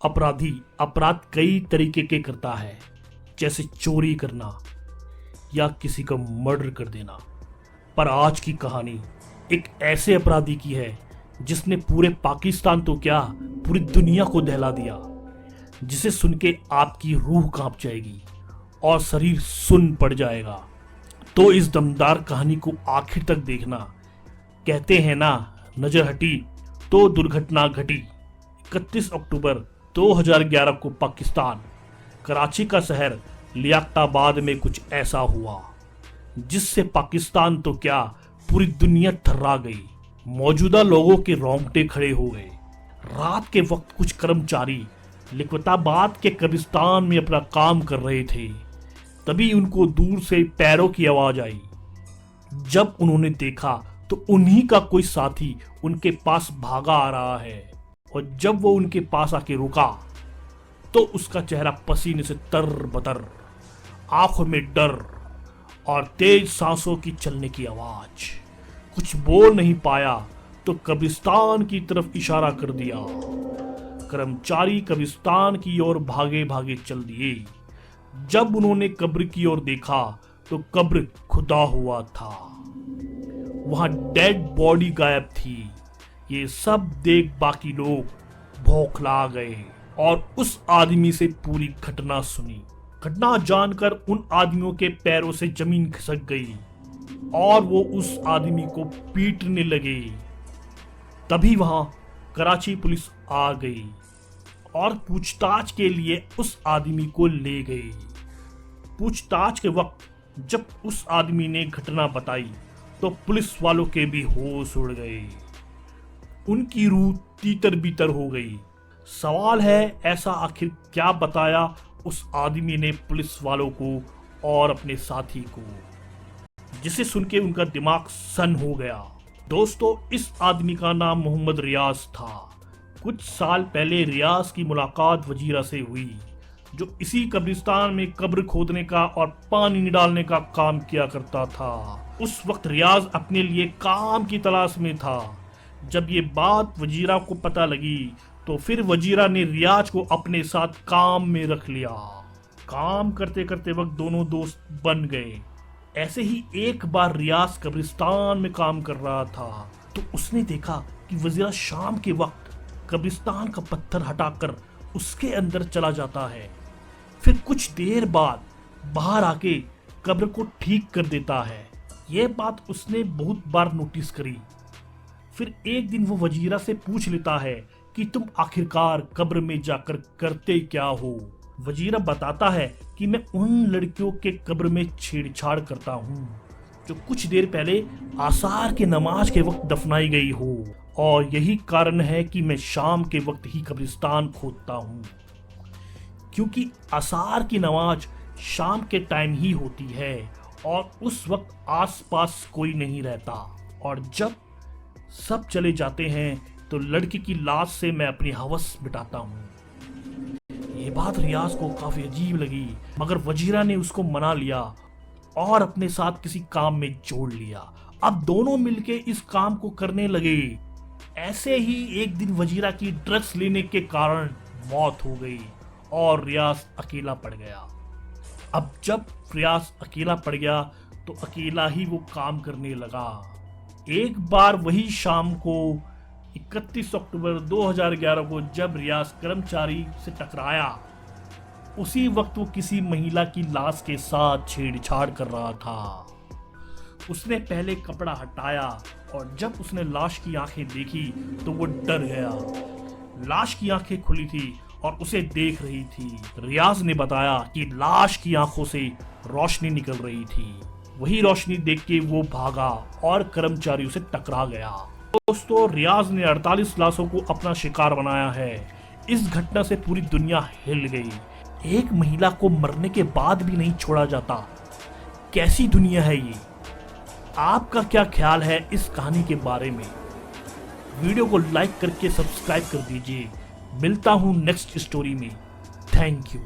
अपराधी अपराध कई तरीके के करता है, जैसे चोरी करना या किसी का मर्डर कर देना। पर आज की कहानी एक ऐसे अपराधी की है जिसने पूरे पाकिस्तान तो क्या पूरी दुनिया को दहला दिया, जिसे सुन के आपकी रूह कांप जाएगी और शरीर सुन्न पड़ जाएगा। तो इस दमदार कहानी को आखिर तक देखना। कहते हैं ना, नजर हटी तो दुर्घटना घटी। 31 अक्टूबर 2011 को पाकिस्तान कराची का शहर लियाकताबाद में कुछ ऐसा हुआ जिससे पाकिस्तान तो क्या पूरी दुनिया थर्रा गई। मौजूदा लोगों के रोंगटे खड़े हो गए। रात के वक्त कुछ कर्मचारी लियाकताबाद के कब्रिस्तान में अपना काम कर रहे थे। तभी उनको दूर से पैरों की आवाज आई। जब उन्होंने देखा तो उन्हीं का कोई साथी उनके पास भागा आ रहा है, और जब वो उनके पास आके रुका तो उसका चेहरा पसीने से तर-बतर, आंखों में डर और तेज सांसों की चलने की आवाज। कुछ बोल नहीं पाया तो कब्रिस्तान की तरफ इशारा कर दिया। कर्मचारी कब्रिस्तान की ओर भागे भागे चल दिए। जब उन्होंने कब्र की ओर देखा तो कब्र खुदा हुआ था। वहां डेड बॉडी गायब थी। ये सब देख बाकी लोग बौखला गए और उस आदमी से पूरी घटना सुनी। घटना जानकर उन आदमियों के पैरों से जमीन खिसक गई और वो उस आदमी को पीटने लगे। तभी वहां कराची पुलिस आ गई और पूछताछ के लिए उस आदमी को ले गई। पूछताछ के वक्त जब उस आदमी ने घटना बताई तो पुलिस वालों के भी होश उड़ गए। उनकी रूह तीतर बीतर हो गई। सवाल है, ऐसा आखिर क्या बताया उस आदमी ने पुलिस वालों को और अपने साथी को, जिसे सुन के उनका दिमाग सन हो गया। दोस्तों, इस आदमी का नाम मोहम्मद रियाज था। कुछ साल पहले रियाज की मुलाकात वजीरा से हुई, जो इसी कब्रिस्तान में कब्र खोदने का और पानी डालने का काम किया करता था। उस वक्त रियाज अपने लिए काम की तलाश में था। जब ये बात वजीरा को पता लगी तो फिर वजीरा ने रियाज को अपने साथ काम में रख लिया। काम करते करते वक्त दोनों दोस्त बन गए। ऐसे ही एक बार रियाज कब्रिस्तान में काम कर रहा था तो उसने देखा कि वजीरा शाम के वक्त कब्रिस्तान का पत्थर हटाकर उसके अंदर चला जाता है, फिर कुछ देर बाद बाहर आके कब्र को ठीक कर देता है। यह बात उसने बहुत बार नोटिस करी। फिर एक दिन वो वजीरा से पूछ लेता है कि तुम आखिरकार कब्र में जाकर करते क्या हो। वजीरा बताता है कि मैं उन लड़कियों के कब्र में छेड़छाड़ करता हूँ जो कुछ देर पहले आसार के नमाज के वक्त दफनाई गई हो, और यही कारण है कि मैं शाम के वक्त ही कब्रिस्तान खोदता हूँ, क्योंकि आसार की नमाज शाम के टाइम ही होती है और उस वक्त आसपास कोई नहीं रहता, और जब सब चले जाते हैं तो लड़की की लाश से मैं अपनी हवस मिटाता हूँ। ये बात रियाज को काफी अजीब लगी, मगर वजीरा ने उसको मना लिया और अपने साथ किसी काम में जोड़ लिया। अब दोनों मिलके इस काम को करने लगे। ऐसे ही एक दिन वजीरा की ड्रग्स लेने के कारण मौत हो गई और रियाज अकेला पड़ गया। अब जब रियाज अकेला पड़ गया तो अकेला ही वो काम करने लगा। एक बार वही शाम को 31 अक्टूबर 2011 को जब रियाज कर्मचारी से टकराया, उसी वक्त वो किसी महिला की लाश के साथ छेड़छाड़ कर रहा था। उसने पहले कपड़ा हटाया और जब उसने लाश की आंखें देखी तो वो डर गया। लाश की आंखें खुली थी और उसे देख रही थी। रियाज ने बताया कि लाश की आंखों से रोशनी निकल रही थी। वही रोशनी देख के वो भागा और कर्मचारियों से टकरा गया। दोस्तों, रियाज ने 48 लाशों को अपना शिकार बनाया है। इस घटना से पूरी दुनिया हिल गई। एक महिला को मरने के बाद भी नहीं छोड़ा जाता। कैसी दुनिया है ये? आपका क्या ख्याल है इस कहानी के बारे में? वीडियो को लाइक करके सब्सक्राइब कर दीजिए। मिलता हूं नेक्स्ट स्टोरी में। Thank you.